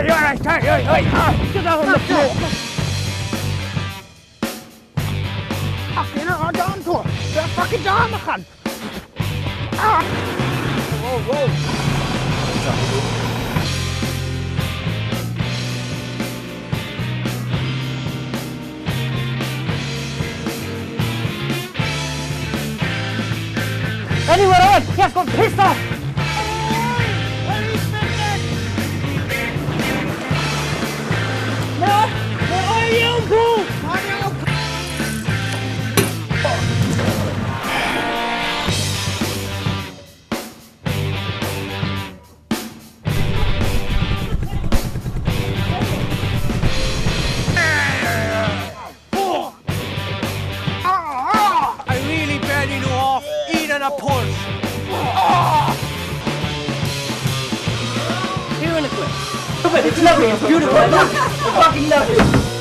Get out on the floor! Fucking hell, down to her! They're fucking down, man! Whoa, whoa! Anywhere else? He has got pissed off! Where are you, bro? I really barely know off eating a punch. Here in the clip. It's lovely, it's beautiful. I fucking love it.